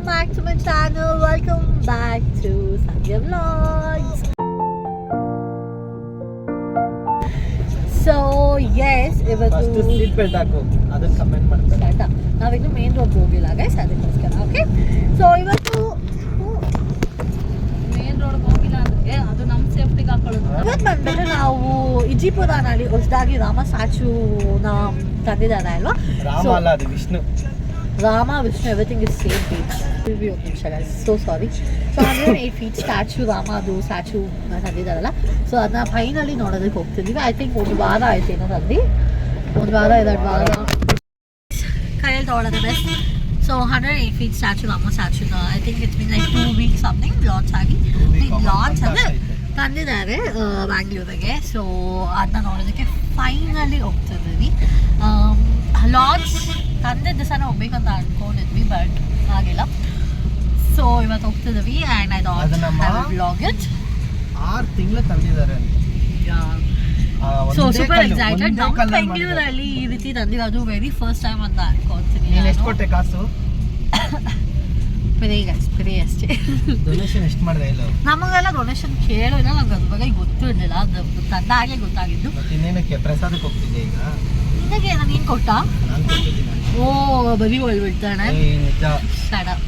back to my channel. Welcome back to Sandhya Vlogs. So yes, first seat belt ಹಾಕು, ಅದನ್ನ comment ಮಾಡ್ತಾರೆ. ನಾವಿನ್ನು main road ಹೋಗಿಲ್ಲ guys, ಅದಕ್ಕೋಸ್ಕರ. ಓಕೆ, ಸೊ ಇವತ್ತು ಮೇನ್ ರೋಡ್ ಹೋಗಿಲ್ಲ ಅಂದ್ರೆ ಅದು ನಮ್ಮ ಸೇಫ್ಟಿಗೆ ಹಾಕೊಳ್ಳೋದು. ಇವತ್ತು ಬಂದ್ಬಿಟ್ಟು ನಾವು ಇಜಿಪುರನಲ್ಲಿ ಹೊಸದಾಗಿ ರಾಮ ಸ್ಟ್ಯಾಚ್ಯೂನ ತಂದಿದ್ದಾರೆ ಅಲ್ವಾ. ರಾಮ ಅಲ್ಲ, ಅದು Vishnu. Rama, Vishnu, everything is same page. Will be open, guys. So sorry. So 108 feet statue, Rama, ಅದು ಸ್ಟ್ಯಾಚ್ಯೂ ತಂದಿದ್ದಾರಲ್ಲ. ಸೊ ಅದನ್ನ ಫೈನಲಿ ನೋಡೋದಕ್ಕೆ ಹೋಗ್ತಿದ್ದೀವಿ. ಐ ಥಿಂಕ್ ಒಂದು ವಾರ ಆಯ್ತೇನೋ ತಂದು, ಒಂದು ವಾರ 2 ವಾರ ಕೈಯಲ್ಲಿ ತೊಗೊಳೋದು best. So 108 feet statue, Rama statue. I think it's been like 2 weeks something launch ಆಗಿ. ಲಾಂಚ್ ಅಂದರೆ ತಂದಿದ್ದಾರೆ ಬ್ಯಾಂಗ್ಳೂರಿಗೆ. ಸೊ ಅದನ್ನ ನೋಡೋದಕ್ಕೆ ಫೈನಲಿ ಹೋಗ್ತಿದ್ದೀವಿ. ಲಾಂಚ್ ತಂದಿದ್ದ ದಿವಸನ ಹೋಗ್ಬೇಕಂತ ಅನ್ಕೊಂಡಿದ್ವಿ, ಬಟ್ ಆಗಿಲ್ಲ. ಸೊ ಇವತ್ತು ಹೋಗ್ತಿದ್ವಿ and I thought vlog it. 6 ತಿಂಗಳು ತಂದಿದ್ದಾರೆ. So super excited. ನಮ್ಮ ಬೆಂಗಳೂರಲ್ಲಿ ಈ ರೀತಿ ತಂದಿರೋದು ವೆರಿ ಫಸ್ಟ್ ಟೈಮ್ ಅಂತ ಅನ್ಕೊಳ್ತೀನಿ. ಎಷ್ಟು ಕೊಟ್ಟೆ ಕಾಸು? ಫ್ರೀ ಅಷ್ಟೇ. ಡೊನೇಷನ್ ಎಷ್ಟು ಮಾಡಿದೆ? ಇಲ್ಲ, ನಮಗೆಲ್ಲ ಡೊನೇಷನ್ ಕೇಳಿಲ್ಲ, ನಂಗೆ ಅದ್ರ ಬಗ್ಗೆ ಗೊತ್ತೂ ಇರಲಿಲ್ಲ. ಅದು ತಂದಾಗಲೇ ಗೊತ್ತಾಗಿದ್ದು. ಇನ್ನೇನಕ್ಕೆ ಪ್ರಸಾದಕ್ಕೆ ಹೋಗ್ತಿದ್ದೆ ಈಗ? ನಿನಗೆ ನಾನು ಏನು ಕೊಟ್ಟ? ನಾನು ಕೊಟ್ಟಿದ್ದೀನಿ. ಓ ಬರೀ ಹೇಳ್ಬಿಡ್ತಾನೆ. ಸ್ಟಾರ್ಟ್.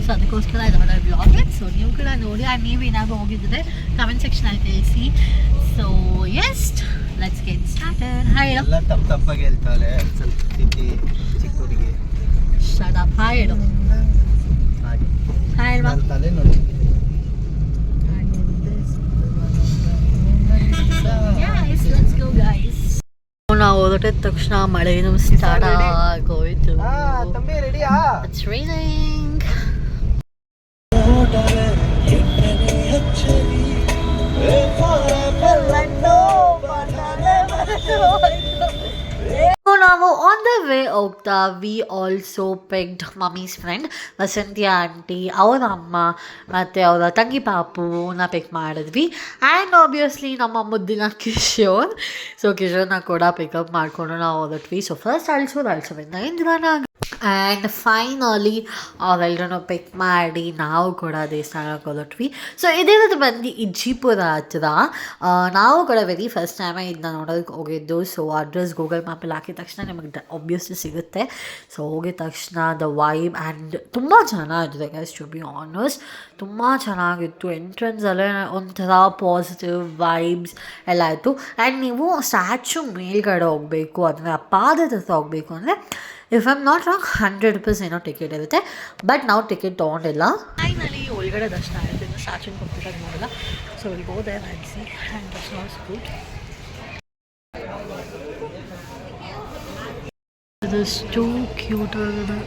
ಸೊ ಅದಕ್ಕೋಸ್ಕರ ಇದು ವ್ಲಾಗ್ ಇಟ್. ಸೊ ನೀವು ಕೂಡ ನೋಡಿ, ನೀವು ಏನಾದರೂ ಹೋಗಿದ್ದರೆ ಕಮೆಂಟ್ ಸೆಕ್ಷನಲ್ಲಿ ತಿಳಿಸಿ. So yes, let's get started. Hi ಹೇಳು. ಎಲ್ಲ ತಪ್ಪಾಗಿ ಹೇಳ್ತಾಳೆ ಸ್ವಲ್ಪ ಚಿಕ್ಕವರಿಗೆ. Start up. ಹಾಯ್ ಹೇಳು. ಹಾಗೆ ಹಾಯ್ ಹೇಳುವ. ತಲೆ ನೋಡಿ. Let's go guys. ನಾವು ಹೊರಟಿದ ತಕ್ಷಣ ಮಳೆನೂ ಸ್ಟಾರ್ಟ್ ಆಗೋಯ್ತು. ತಂಬಿ ರೆಡಿಯಾ? It's raining. ನಾವು ಆನ್ ದ ವೇ ಹೋಗ್ತಾ we also picked mummy's friend Vasanthi aunty, ಅವರ ಅಮ್ಮ ಮತ್ತು ಅವರ ತಂಗಿ ಪಾಪುನ ಪಿಕ್ ಮಾಡಿದ್ವಿ. ಆ್ಯಂಡ್ ಆಬ್ವಿಯಸ್ಲಿ ನಮ್ಮ ಮುದ್ದಿನ ಕಿಶೋರ್. ಸೊ ಕಿಶೋರ್ನ ಕೂಡ ಪಿಕಪ್ ಮಾಡಿಕೊಂಡು ನಾವು ಹೊರಟ್ವಿ. ಸೊ ಫಸ್ಟ್ ಅಳ್ಸೋದ್ರಿಂದ ಇಂದ್ರನ. ಆ್ಯಂಡ್ ಫೈನಲಿ ಅವೆಲ್ಲರೂ ಪಿಕ್ ಮಾಡಿ ನಾವು ಕೂಡ ದೇವಸ್ಥಾನಕ್ಕೆ ಹೊರಟ್ವಿ. ಸೊ ಇದೇನದು ಬಂದು ಇಜಿಪುರ ಹತ್ರ. ನಾವು ಕೂಡ ವೆರಿ ಫಸ್ಟ್ ಟೈಮೇ ಇದನ್ನ ನೋಡೋದಕ್ಕೆ ಹೋಗಿದ್ದು. ಸೊ ಅಡ್ರೆಸ್ ಗೂಗಲ್ ಮ್ಯಾಪಲ್ಲಿ ಹಾಕಿದ ತಕ್ಷಣ ನಿಮಗೆ ಆಬ್ವಿಯಸ್ಲಿ ಸಿಗುತ್ತೆ. ಸೊ ಹೋಗಿದ ತಕ್ಷಣ ದ ವೈಬ್ ಆ್ಯಂಡ್ ತುಂಬ ಚೆನ್ನಾಗಿದೆ ಗೈಸ್, ಟು ಬಿ ಆನೆಸ್ಟ್. ತುಂಬ ಚೆನ್ನಾಗಿತ್ತು. ಎಂಟ್ರೆನ್ಸಲ್ಲೇ ಒಂಥರ ಪಾಸಿಟಿವ್ ವೈಬ್ಸ್ ಎಲ್ಲ ಆಯಿತು. ಆ್ಯಂಡ್ ನೀವು ಸ್ಟ್ಯಾಚ್ಯೂ ಮೇಲ್ಗಡೆ ಹೋಗಬೇಕು, ಅಂದರೆ ಆ ಪಾದದ ಹತ್ರ ಹೋಗಬೇಕು ಅಂದರೆ if I am not wrong 100 rupees ಏನೋ ಟಿಕೆಟ್ ಇರುತ್ತೆ. ಬಟ್ ನಾವು ಟಿಕೆಟ್ ತೊಗೊಂಡಿಲ್ಲ. ಫೈನಲಿ ಒಳಗಡೆ ದರ್ಶನ ಆಯಿತು. ಇನ್ನು ಸ್ಟ್ಯಾಚ್ಯೂ ಕಂಪ್ಲೀಟಾಗಿ ನೋಡಿಲ್ಲ. So will go there and see and ದರ್ಶನ ವಾಸ್ ಗುಡ್. ಇದು ಟೂ ಕ್ಯೂಟ್ ಆಗಿದೆ.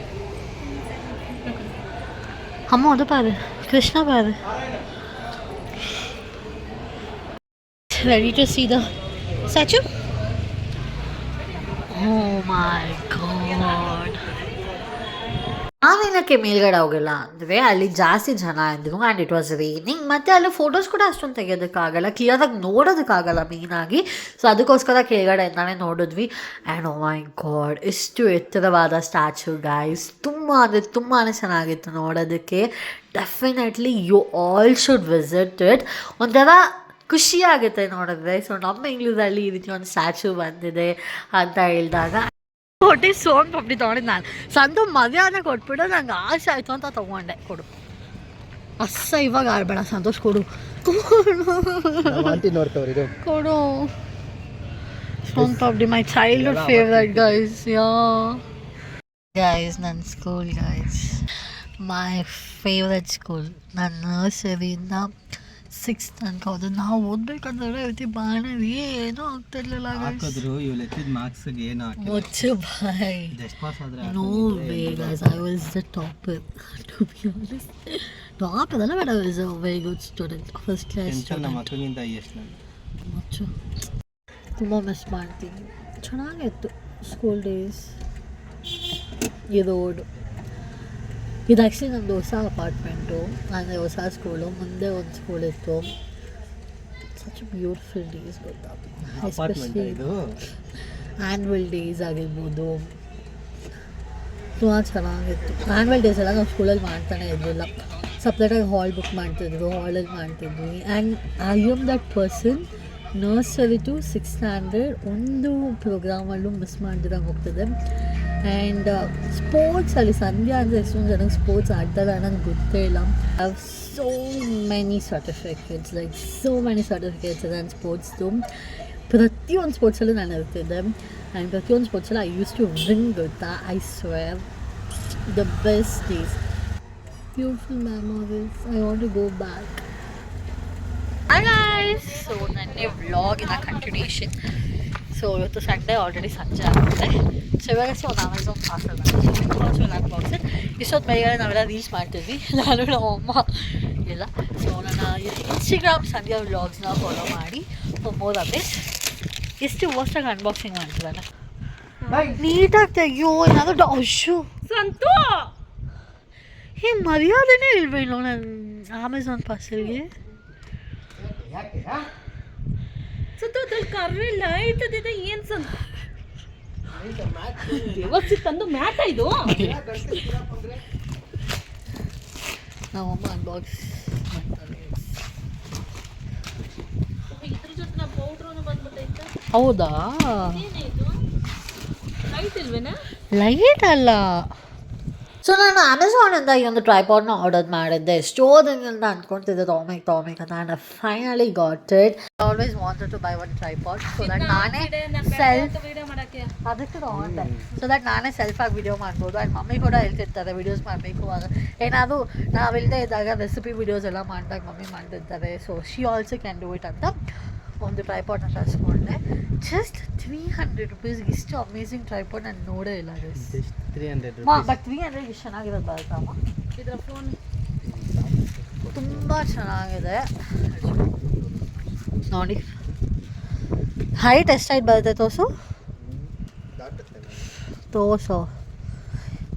ಅಮ್ಮ ಅದು Paru, Krishna Paru. Ready to see the statue. Oh my god. ನಾವೇನಕ್ಕೆ ಮೇಲ್ಗಡೆ ಹೋಗಿಲ್ಲ ಅಂದರೆ ಅಲ್ಲಿ ಜಾಸ್ತಿ ಜನ ಇದ್ದರು ಆ್ಯಂಡ್ ಇಟ್ ವಾಸ್ ರೈನಿಂಗ್. ಮತ್ತು ಅಲ್ಲಿ ಫೋಟೋಸ್ ಕೂಡ ಅಷ್ಟೊಂದು ತೆಗೆಯೋದಕ್ಕಾಗಲ್ಲ, ಕ್ಲಿಯರಾಗಿ ನೋಡೋದಕ್ಕಾಗಲ್ಲ ಮೇಯ್ನಾಗಿ. ಸೊ ಅದಕ್ಕೋಸ್ಕರ ಕೆಳಗಡೆಯಿಂದಾನೇ ನೋಡಿದ್ವಿ. ಆ್ಯಂಡ್ ಓ ಮೈ ಗಾಡ್, ಎಷ್ಟು ಎತ್ತರವಾದ ಸ್ಟ್ಯಾಚ್ಯೂ ಗೈಸ್. ತುಂಬ ಅಂದರೆ ತುಂಬಾ ಚೆನ್ನಾಗಿತ್ತು ನೋಡೋದಕ್ಕೆ. Definitely you all should visit it. ಒಂಥರ ಖುಷಿಯಾಗುತ್ತೆ ನೋಡಿದ್ರೆ. ಸೊ ನಮ್ಮ ಬೆಂಗಳೂರಲ್ಲಿ ಈ ರೀತಿ ಒಂದು ಸ್ಟ್ಯಾಚ್ಯೂ ಬಂದಿದೆ ಅಂತ ಹೇಳಿದಾಗ ಹೊಟ್ಟೆ ಸೋನ್ ಪಪ್ಪಡಿ ತೊಗೊಂಡಿದ್ದು ನಾನು. ಸಂದು ಮಧ್ಯಾಹ್ನ ಕೊಟ್ಬಿಟ್ಟು ನಂಗೆ ಆಸೆ ಆಯಿತು ಅಂತ ತೊಗೊಂಡೆ. ಕೊಡು ಇವಾಗ ಆಡ್ಬೇಡ ಸಂತೋಷ್, ಕೊಡು ಕೊಡು soan papdi, my childhood favourite guys. Guys ನನ್ನ school guys, my favourite school. ನನ್ನ ನರ್ಸರಿಯಿಂದ 6th ತನಕ ಹೋದ. ನಾವು ಓದ್ಬೇಕಂದ್ರೆ ಇವತ್ತಿ ಬಾಣವಿ ಏನೂ ಆಗ್ತಿರ್ಲಿಲ್ಲ. ಮುಚ್ಚು ಬಾಯ್. No way guys, I was the topper to be honest. Top ಅದಲ್ಲ, but I was a very good student, first class student. ಮುಚ್ಚು, ತುಂಬ ಮಿಸ್ ಮಾಡ್ತೀನಿ. ಚೆನ್ನಾಗಿತ್ತು ಸ್ಕೂಲ್ ಡೇಸ್. ಈ ರೋಡು ಇದು ಆ್ಯಕ್ಚುಲಿ ನಮ್ಮದು ಹೊಸ ಅಪಾರ್ಟ್ಮೆಂಟು, ಅಂದರೆ ಹೊಸ ಸ್ಕೂಲು. ಮುಂದೆ ಒಂದು ಸ್ಕೂಲ್ ಇತ್ತು. ಸಚ್ ಬ್ಯೂಟಿಫುಲ್ ಡೇಸ್ ಗೊತ್ತಾ, ಎಸ್ಪೆಷಲಿ ಆ್ಯನ್ಯುವಲ್ ಡೇಸ್ ಆಗಿರ್ಬೋದು, ತುಂಬ ಚೆನ್ನಾಗಿತ್ತು. ಆ್ಯನ್ವಲ್ ಡೇಸ್ ಎಲ್ಲ ನಾವು ಸ್ಕೂಲಲ್ಲಿ ಮಾಡ್ತಾನೆ ಇದ್ದಿಲ್ಲ, ಸಪ್ರೇಟಾಗಿ ಹಾಲ್ ಬುಕ್ ಮಾಡ್ತಿದ್ರು, ಹಾಲಲ್ಲಿ ಮಾಡ್ತಿದ್ವಿ. And I am that person, nursery to 6th standard ಒಂದು ಪ್ರೋಗ್ರಾಮಲ್ಲೂ ಮಿಸ್ ಮಾಡ್ದಿರಂಗೆ ಹೋಗ್ತದೆ. ಆ್ಯಂಡ್ ಸ್ಪೋರ್ಟ್ಸಲ್ಲಿ ಸಂಧ್ಯಾ ಅಂದರೆ ಎಷ್ಟೊಂದು ಜನಕ್ಕೆ ಸ್ಪೋರ್ಟ್ಸ್ ಆಡ್ತಾರೆ ನನಗೆ ಗೊತ್ತೇ ಇಲ್ಲ. I have so many certificates, like so many certificates ಇದೆ ನನ್ನ ಸ್ಪೋರ್ಟ್ಸ್ದು. ಪ್ರತಿಯೊಂದು ಸ್ಪೋರ್ಟ್ಸಲ್ಲೂ ನಾನು ಇರ್ತಿದ್ದೆ. ಆ್ಯಂಡ್ ಪ್ರತಿಯೊಂದು ಸ್ಪೋರ್ಟ್ಸಲ್ಲಿ ಐ ಯೂಸ್ ಟು ವಿನ್ ಗೊತ್ತಾ. I swear the best days, beautiful memories. I want to go back. Hi guys, so ನನ್ನ ವ್ಲಾಗಿನ ಕಂಟಿನ್ಯೂಷನ್. ಸೊ ಇವತ್ತು ಸಂಡೇ, ಆಲ್ರೆಡಿ ಸಂಜೆ ಆಗುತ್ತೆ. ಸೊ ಇವಾಗ ಒಂದು ಅಮೆಝಾನ್ ಪಾರ್ಸಲ್ ಬಂತು, ನನ್ನ ಬಾಕ್ಸ್. ಇಷ್ಟೊತ್ತು ಮೇಲೆಗಡೆ ನಾವೆಲ್ಲ ರೀಲ್ಸ್ ಮಾಡ್ತಿದ್ವಿ, ನಾನು ನಮ್ಮ ಅಮ್ಮ ಎಲ್ಲ. ಸೊ ನನ್ನ ಇನ್ಸ್ಟಾಗ್ರಾಮ್ ಸಂಧ್ಯಾ ವ್ಲಾಗ್ಸ್ನ ಫಾಲೋ ಮಾಡಿ ಫಾರ್ ಮೋರ್ ಅಪ್ಡೇಟ್ಸ್. ಎಷ್ಟು ವರ್ಸ್ಟಾಗಿ ಅನ್ಬಾಕ್ಸಿಂಗ್ ಮಾಡ್ತಿದ್ದಾನೆ, ನೀಟಾಗಿ ತೆಗಿಯೋ. ಏನಾದರೂ ಅಶು ಸಂತು ಮರ್ಯಾದೆನೇ ಇಲ್ವೇನೋ ನನ್ನ ಅಮೆಝಾನ್ ಪಾರ್ಸಲ್ಗೆ. ಸಂತು ಅದ್ರಲ್ಲಿ ಕರ್ರಿಲ್ಲ ಆಯ್ತದಿದೆ ಏನು ಸಂತು ದೇವಸ್ಥಿ ತಂದು ಮ್ಯಾಟ ಇದು. ನಮ್ಮಮ್ಮ ಅನ್ಬಾಕ್ಸ್ ಮಾಡ್ತಾರೆ. ಇದ್ರ ಜೊತೆ ನಾ ಪೌಡ್ರೂ ಬಂದ್ಬಿಟ್ಟೈತೆ. ಹೌದಾ, ಏನಾಯ್ತು ಲೈಟ್ ಇಲ್ವೇನಾ? ಲೈಟ್ ಅಲ್ಲ. ಸೊ ನಾನು ಅಮೆಝಾನಿಂದ ಈ ಒಂದು ಟ್ರೈಪಾಡ್ನ ಆರ್ಡರ್ ಮಾಡಿದ್ದೆ. ಎಷ್ಟೋ ದಿನದಿಂದ ಅಂದ್ಕೊಳ್ತಿದ್ದೆ ತೊಗೊಬೇಕು ಅಂತ. And finally got it. Always wanted to buy one tripod, so that ನಾನೇ ಸೆಲ್ಫ್ ಅದಕ್ಕೆ ತೊಗೊಂಡೆ. ಸೊ ದಟ್ ನಾನೇ ಸೆಲ್ಫಾಗಿ ವಿಡಿಯೋ ಮಾಡ್ಬೋದು. ಆ್ಯಂಡ್ ಮಮ್ಮಿ ಕೂಡ ಹೇಳ್ತಿರ್ತಾರೆ ವಿಡಿಯೋಸ್ ಮಾಡಬೇಕು, ಏನಾದರೂ ನಾವಿಲ್ಲದೆ ಇದ್ದಾಗ ರೆಸಿಪಿ ವಿಡಿಯೋಸ್ ಎಲ್ಲ ಮಾಡಿದಾಗ ಮಮ್ಮಿ ಮಾಡ್ತಿರ್ತಾರೆ. So she also can do it ಅಂತ ಒಂದು ಟ್ರೈಪಾಡ್ನ ತರಿಸ್ಕೊಂಡೆ. Just 300 rupees. ಇಷ್ಟು ಅಮೇಝಿಂಗ್ ಟ್ರೈಪಾಡ್ ನಾನು ನೋಡೇ ಇಲ್ಲ. 300 ಬಟ್ 300 ಇಷ್ಟು ಚೆನ್ನಾಗಿರೋದು ಬರುತ್ತಮ್ಮ. ಇದರ ಫೋನ್ ತುಂಬ ಚೆನ್ನಾಗಿದೆ ನೋಡಿ. ಹೈಟ್ ಎಷ್ಟಾಯ್ತು ಬರುತ್ತೆ ತೋರಿಸು ತೋರಿಸು.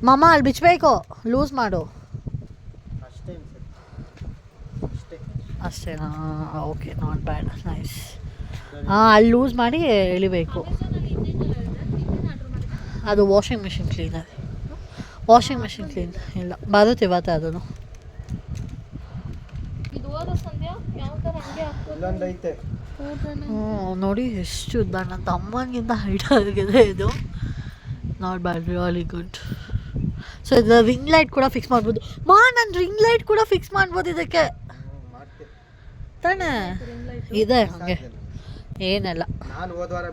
ಮಮ್ಮ ಅಲ್ಲಿ ಬಿಚ್ಚಬೇಕು, ಲೂಸ್ ಮಾಡು ಅಷ್ಟೇನಾ? Okay, not bad, nice. ಹಾಂ, ಅಲ್ಲಿ ಲೂಸ್ ಮಾಡಿ ಎಳಿಬೇಕು. ಅದು washing machine cleaner. Washing machine clean ಇಲ್ಲ, ಬರುತ್ತೆ ಇವತ್ತು ಅದನ್ನು. ಇದು ಓದೋ ಸಂಧ್ಯಾ ಯಾವ ಥರ ಹಂಗೆ ಇಲ್ಲೊಂದು ಐತೆ. ಹ್ಞೂ ನೋಡಿ ಎಷ್ಟು ಉದ್ದ, ನನ್ನ ತಮ್ಮನಿಗಿಂತ ಹೈಟ್ ಆಗಿದೆ ಇದು. Not bad, really good. So ಇದು ರಿಂಗ್ ಲೈಟ್ ಕೂಡ ಫಿಕ್ಸ್ ಮಾಡ್ಬೋದು. ನಾನು ರಿಂಗ್ ಲೈಟ್ ಕೂಡ ಫಿಕ್ಸ್ ಮಾಡ್ಬೋದು ಇದಕ್ಕೆ ತಾನೇ. ಇದೆ ಹಾಗೆ ಏನೆಲ್ಲ ನಾನು ಹೋದ್ವಾರ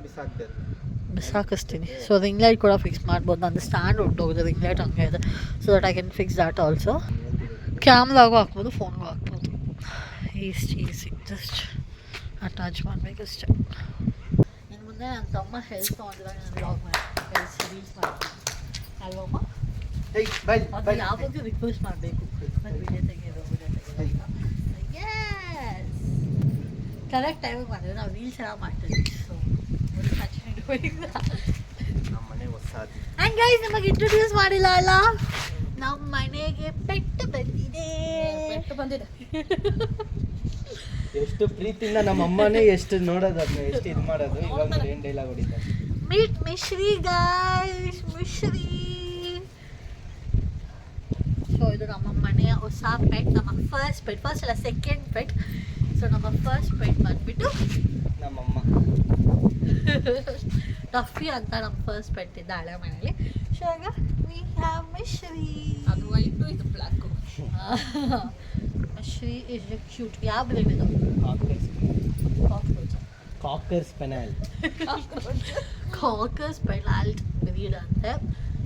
ಬಿಸಾಕಿಸ್ತೀನಿ. ಸೊ ರಿಂಗ್ ಲೈಟ್ ಕೂಡ ಫಿಕ್ಸ್ ಮಾಡ್ಬೋದು. ನಂದು ಸ್ಟ್ಯಾಂಡ್ ಹೊಟ್ಟೋಗಿದೆ, ರಿಂಗ್ ಲೈಟ್ ಹಂಗೆ ಇದೆ. So that I can fix that also. ಕ್ಯಾಮ್ರಾಗೂ ಹಾಕ್ಬೋದು, ಫೋನ್ಗೂ ಹಾಕ್ಬೋದು. ಈಸಿ ಜಸ್ಟ್ ಅಟ್ಯಾಚ್ ಮಾಡಬೇಕಷ್ಟೆ. ಇನ್ನು ಮುಂದೆ ನನ್ನ ತಮ್ಮ ಹೆಲ್ತ್ ತೊಗೊಂಡಿದಾಗ ನಾನು ಬ್ಲಾಗ್ ಮಾಡಿ ರೀಲ್ಸ್ ಮಾಡ್ತೀನಿ ಅಲ್ವಮ್ಮ. ಅದು ಯಾವಾಗಲೂ ರಿಕ್ವೆಸ್ಟ್ ಮಾಡಬೇಕು, ಮತ್ತು ವಿಡಿಯೋ ತೆಗೆಯೋದು. ಕರೆಕ್ಟ್ ಟೈಮಿಗೆ ಮಾಡಿದ್ರೆ ನಾವು ರೀಲ್ಸ್ ಎಲ್ಲ ಮಾಡ್ತೀವಿ. ಸೊ ನಮ್ಮ ಮನೆ ಹೊಸಾದು. ಆ್ಯಂಡ್ ಗೈಸ್, ನಮಗೆ ಇಂಟ್ರೊಡ್ಯೂಸ್ ಮಾಡಿಲ್ಲ ಅಲ್ಲ, ನಮ್ಮ ಮನೆಗೆ ಪೆಟ್ಟು ಬಂದಿದೆ. ಪೆಟ್ಟು ಬಂದಿದೆ. ಎಷ್ಟು ಪ್ರೀತಿಯಿಂದ ನಮ್ಮ ಅಮ್ಮನೇ ಎಷ್ಟು ನೋಡೋದು, ಅದನ್ನ ಎಷ್ಟು ಇದು ಮಾಡೋದು. ಇವಾಗ ಏನು ಡೈಲಾಗ್ ಹೊಡಿತಾರೆ. Meet Mishri guys, Mishri. So ಇದು ನಮ್ಮ ಮನೆಯ ಹೊಸ ಪೆಟ್, ನಮ್ಮ ಫಸ್ಟ್ ಪೆಟ್, ಫಸ್ಟ್ ಅಲ್ಲ ಸೆಕೆಂಡ್ ಪೆಟ್. ಸೊ ನಮ್ಮ ಫಸ್ಟ್ ಪೆಟ್ ಬಂದ್ಬಿಟ್ಟು ನಮ್ಮಮ್ಮ ಟಫಿ ಅಂತ ನಮ್ಮ ಫಸ್ಟ್ ಪೆಟ್ ಇದ್ದ ಹಳೆ ಮನೇಲಿ. ಸೊ ಆಗ ವಿ ಹ್ಯಾವ್ ಮಿಶ್ರಿ. ಅದು ವೈಟು, ಇದು ಬ್ಲ್ಯಾಕು. Mishri is cute. ಯಾವ ಬ್ರೀಡ್ ಇದು? Cocker spaniel. Cocker spaniel breed ಅಂತೆ.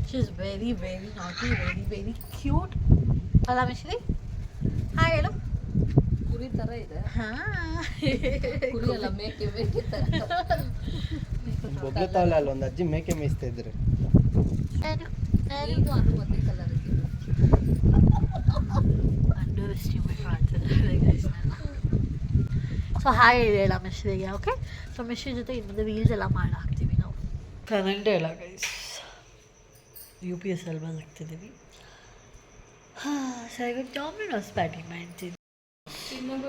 She is very very naughty, very very cute ಅಲ್ಲ ಮಿಶ್ರಿ? ಹಾಯ್ ಹೇಳು. ಕುರಿ ಥರ ಇದೆ. ಹಾಂ, ಕುರಿ ಅಲ್ಲ, ಮೇಕೆ ಥರ. ಬೊಗ್ಲತಾವಲ್ಲ, ಅಲ್ಲಿ ಒಂದು ಅಜ್ಜಿ ಮೇಕೆ ಮೇಯಿಸ್ತಾ ಇದ್ರು. ಇದು ಅದು ಒಂದೇ ಕಲರ್ ಇದೆ. ಅಂಡರ್ ಎಸ್ಟಿಮೇಟ್ ಮಾಡ್ತಿದ್ದಾರೆ. ಸೊ ಹಾಯ್ ಹೇಳ ಮಿಶ್ರಿಗೆ. ಓಕೆ, ಸೊ ಮಿಶ್ರಿ ಜೊತೆ ಇನ್ನು ಮುಂದೆ ರೀಲ್ಸ್ ಎಲ್ಲ ಮಾಡಿ ಹಾಕ್ತೀವಿ ನಾವು. ಕರೆಂಟೇ ಇಲ್ಲ ಗೈಸ್, UPS ಅಲ್ಲಿ ಬಂದಾಗ್ತಿದ್ದೀವಿ. ಹಾಂ, ಸರಿ, ಡಾಮಿನೋಸ್ ಬ್ಯಾಟಿಂಗ್ ಮಾಡ್ತೀನಿ. ಇನ್ನೊಂದು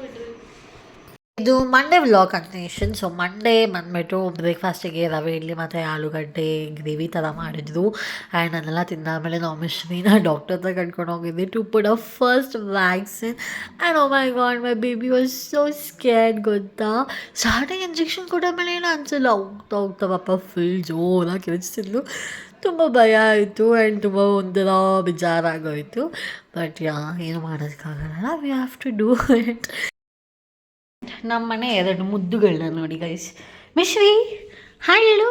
ಇದು Monday vlog continuation. So Monday ಬಂದುಬಿಟ್ಟು ಬ್ರೇಕ್ಫಾಸ್ಟಿಗೆ ರವೆ ಇಡ್ಲಿ ಮತ್ತು ಆಲೂಗಡ್ಡೆ ಗ್ರೇವಿ ಥರ ಮಾಡಿದ್ರು. ಆ್ಯಂಡ್ ಅದನ್ನೆಲ್ಲ ತಿಂದಾದಮೇಲೆ ನಾವು ಮಿಶ್ರೀನ ಡಾಕ್ಟರ್ ಹತ್ರ ಕರ್ಕೊಂಡು ಹೋಗಿದ್ವಿ to put a first vaccine. And oh my god, my baby was so scared ಗೊತ್ತಾ. ಸ್ಟಾರ್ಟಿಂಗ್ ಇಂಜೆಕ್ಷನ್ ಕೊಟ್ಟಾದ್ಮೇಲೆ ಏನೂ ಅನಿಸಲ್ಲ, ಹೋಗ್ತಾ ಹೋಗ್ತಾ ಪಾಪ ಫುಲ್ ಜೋರಾಗಿ ಕಿರಿಚಿಸಿದ್ಲು. ತುಂಬ ಭಯ ಆಯಿತು ಆ್ಯಂಡ್ ತುಂಬ ಒಂಥರ ಬೇಜಾರಾಗೋಯಿತು. ಬಟ್ ಏನು ಮಾಡೋದಕ್ಕಾಗಲ್ಲ, we have to do it. ನಮ್ಮ ಮನೆ 2 ಮುದ್ದುಗಳನ್ನ ನೋಡಿ ಗೈಸ್. ಮಿಶ್ರಿ ಹಾಯ್ ಹೇಳು.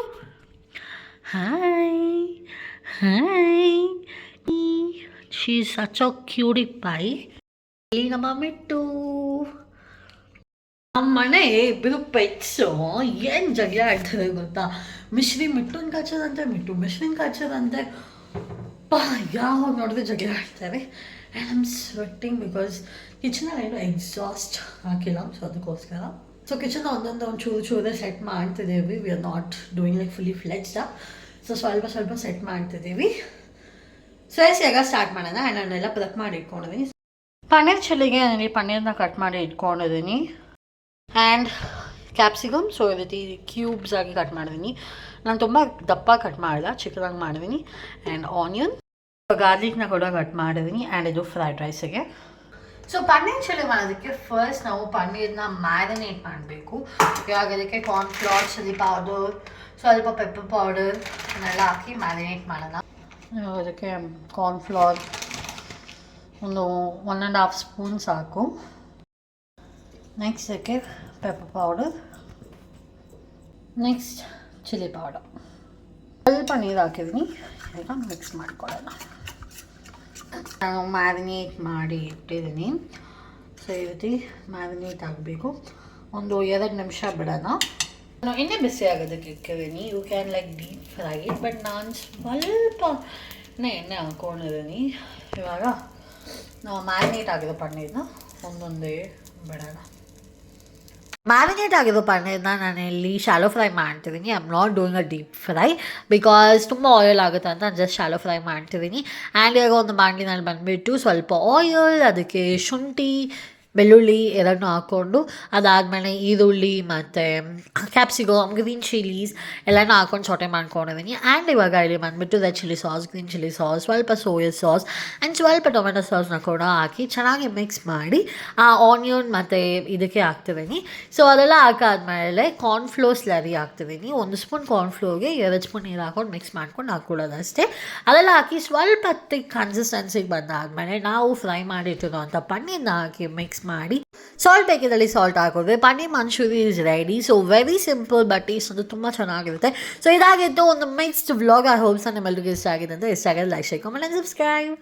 Hi hi. She is such a cutie pie. ಇಲ್ಲಿ ನಮ್ಮ ಮಿಟ್ಟು. ನಮ್ಮ ಮನೆ ಇಬ್ಬರು ಪೆಟ್ಸು ಏನು ಜಗಳ ಆಡ್ತಾರೆ ಗೊತ್ತಾ. ಮಿಶ್ರಿ ಮಿಟ್ಟುನ್ ಕಾಚೋದಂತೆ, ಮಿಟ್ಟು ಮಿಶ್ರಿನ್ ಕಾಚೋದಂತೆ. ಯಾವಾಗ ನೋಡಿದ್ರೆ ಜಗಳ ಆಡ್ತಾರೆ. ಆ್ಯಂಡ್ ಐಮ್ ಸ್ವೆಟ್ಟಿಂಗ್ ಬಿಕಾಸ್ ಕಿಚನಲ್ಲಿ ಏನೋ ಎಕ್ಸಾಸ್ಟ್ ಹಾಕಿಲ್ಲ, ಸೊ ಅದಕ್ಕೋಸ್ಕರ. ಸೊ ಕಿಚನ್ ಒಂದೊಂದು ಚೂರೇ ಸೆಟ್ ಮಾಡ್ತಿದ್ದೀವಿ. We are not doing like fully fledged. So ಸ್ವಲ್ಪ ಸೆಟ್ ಮಾಡ್ತಿದ್ದೀವಿ. ಸೊ ಈಗ ಸ್ಟಾರ್ಟ್ ಮಾಡೋಣ. ಆ್ಯಂಡ್ ನಾನೆಲ್ಲ ಪ್ರೆಪ್ ಮಾಡಿ ಇಟ್ಕೊಂಡಿದ್ದೀನಿ. ಪನ್ನೀರ್ ಚಿಲ್ಲಿಗೆ ನಾನು ಪನ್ನೀರನ್ನ ಕಟ್ ಮಾಡಿ ಇಟ್ಕೊಂಡಿದ್ದೀನಿ. ಆ್ಯಂಡ್ ಕ್ಯಾಪ್ಸಿಕಮ್ ಸೊ ಈ ರೀತಿ ಕ್ಯೂಬ್ಸ್ ಆಗಿ ಕಟ್ ಮಾಡಿದ್ದೀನಿ. ನಾನು ತುಂಬ ದಪ್ಪ ಕಟ್ ಮಾಡಿಲ್ಲ, ಚಿಕ್ಕದಾಗಿ ಮಾಡಿದ್ದೀನಿ. ಆ್ಯಂಡ್ ಆನಿಯನ್, ಗಾರ್ಲಿಕ್ನ ಕೂಡ ಕಟ್ ಮಾಡಿದ್ದೀನಿ. ಆ್ಯಂಡ್ ಇದು ಫ್ರೈಡ್ ರೈಸಿಗೆ. ಸೊ ಪನ್ನೀರ್ ಚಿಲ್ಲಿ ಮಾಡೋದಕ್ಕೆ ಫಸ್ಟ್ ನಾವು ಪನ್ನೀರನ್ನ ಮ್ಯಾರಿನೇಟ್ ಮಾಡಬೇಕು. ಇವಾಗ ಅದಕ್ಕೆ ಕಾರ್ನ್ಫ್ಲವರ್, ಚಿಲ್ಲಿ ಪೌಡರ್, ಸ್ವಲ್ಪ ಪೆಪ್ಪರ್ ಪೌಡರ್ ಎಲ್ಲ ಹಾಕಿ ಮ್ಯಾರಿನೇಟ್ ಮಾಡೋಣ. ಅದಕ್ಕೆ ಕಾರ್ನ್ಫ್ಲವರ್ ಒಂದು 1.5 ಸ್ಪೂನ್ ಸಾಕು. ನೆಕ್ಸ್ಟ್ ಅದಕ್ಕೆ pepper powder, next chilli powder, ಸ್ವಲ್ಪ ನೀರು ಹಾಕಿದ್ದೀನಿ. ಈಗ ಮಿಕ್ಸ್ ಮಾಡ್ಕೊಳ್ಳೋಣ. ನಾನು ಮ್ಯಾರಿನೇಟ್ ಮಾಡಿ ಇಟ್ಟಿದ್ದೀನಿ. ಸೊ ಈ ರೀತಿ ಮ್ಯಾರಿನೇಟ್ ಆಗಬೇಕು. ಒಂದು 2 ನಿಮಿಷ ಬಿಡೋಣ. ನಾನು ಎಣ್ಣೆ ಬಿಸಿ ಆಗೋದಕ್ಕೆ ಇಟ್ಟಿದ್ದೀನಿ. You can like deep fry it, but ನಾನು ಸ್ವಲ್ಪ ಎಣ್ಣೆ ಹಾಕ್ಕೊಂಡಿದ್ದೀನಿ. ಇವಾಗ ನಾವು ಮ್ಯಾರಿನೇಟ್ ಆಗಿರೋ ಪನ್ನೀರನ್ನ ಒಂದೊಂದೇ ಬಿಡೋಣ. ಮ್ಯಾರಿನೇಟ್ ಆಗಿರೋ ಪನ್ನೀರನ್ನ ನಾನಿಲ್ಲಿ ಶಾಲೋ ಫ್ರೈ ಮಾಡ್ತಿದ್ದೀನಿ. I am not doing a deep fry because ತುಂಬ ಆಯಿಲ್ ಆಗುತ್ತೆ ಅಂತ ಜಸ್ಟ್ ಶಾಲೋ ಫ್ರೈ ಮಾಡ್ತಿದ್ದೀನಿ. ಆ್ಯಂಡ್ ಇವಾಗ ಒಂದು ಬಾಣಲಿನಲ್ಲಿ ಬಂದುಬಿಟ್ಟು ಸ್ವಲ್ಪ ಆಯಿಲ್, ಅದಕ್ಕೆ ಶುಂಠಿ ಬೆಳ್ಳುಳ್ಳಿ ಎರಡನ್ನೂ ಹಾಕ್ಕೊಂಡು, ಅದಾದಮೇಲೆ ಈರುಳ್ಳಿ ಮತ್ತು ಕ್ಯಾಪ್ಸಿಕಮ್, ಗ್ರೀನ್ ಚಿಲ್ಲೀಸ್ ಎಲ್ಲನೂ ಹಾಕ್ಕೊಂಡು ಸೊಟೆ ಮಾಡ್ಕೊಂಡಿದ್ದೀನಿ. ಆ್ಯಂಡ್ ಇವಾಗ ಇಲ್ಲಿ ಬಂದುಬಿಟ್ಟು red chilli sauce, green chilli sauce, ಸ್ವಲ್ಪ ಸೋಯಾ ಸಾಸ್ ಆ್ಯಂಡ್ ಸ್ವಲ್ಪ ಟೊಮೆಟೊ ಸಾಸ್ನ ಕೂಡ ಹಾಕಿ ಚೆನ್ನಾಗಿ ಮಿಕ್ಸ್ ಮಾಡಿ ಆ ಆನಿಯನ್ ಮತ್ತು ಇದಕ್ಕೆ ಹಾಕ್ತಿದ್ದೀನಿ. ಸೊ ಅದೆಲ್ಲ ಹಾಕಾದ್ಮೇಲೆ ಕಾರ್ನ್ಫ್ಲೋರ್ ಸ್ಲರಿ ಹಾಕ್ತಿದ್ದೀನಿ. 1 ಸ್ಪೂನ್ ಕಾರ್ನ್ಫ್ಲೋರ್ಗೆ 2 ಸ್ಪೂನ್ ನೀರು ಹಾಕ್ಕೊಂಡು ಮಿಕ್ಸ್ ಮಾಡ್ಕೊಂಡು ಹಾಕ್ಕೊಳ್ಳೋದು ಅಷ್ಟೇ. ಅದೆಲ್ಲ ಹಾಕಿ ಸ್ವಲ್ಪ ತಿಕ್ ಕನ್ಸಿಸ್ಟೆನ್ಸಿಗೆ ಬಂದಾದಮೇಲೆ ನಾವು ಫ್ರೈ ಮಾಡಿಟ್ಟಿರೋ ಅಂಥ ಪನ್ನೀರನ್ನ ಹಾಕಿ ಮಿಕ್ಸ್ ಮಾಡಿ ಸಾಲ್ಟ್ ಬೇಕಿದ್ದಲ್ಲಿ ಸಾಲ್ಟ್ ಹಾಕಿದ್ರೆ paneer manchurian is ready. So very simple but taste ಅದು ತುಂಬ ಚೆನ್ನಾಗಿರುತ್ತೆ. ಸೊ ಇದಾಗಿತ್ತು ಒಂದು ಮಿಕ್ಸ್ಡ್ ವ್ಲಾಗ್. ಐ ಹೋಪ್ಸ್ ನಿಮ್ಮೆಲ್ಲರಿಗೂ ಇಷ್ಟ ಆಗಿದೆ ಅಂತ. ಇಷ್ಟ ಆಗಿದೆ like, share, comment and subscribe.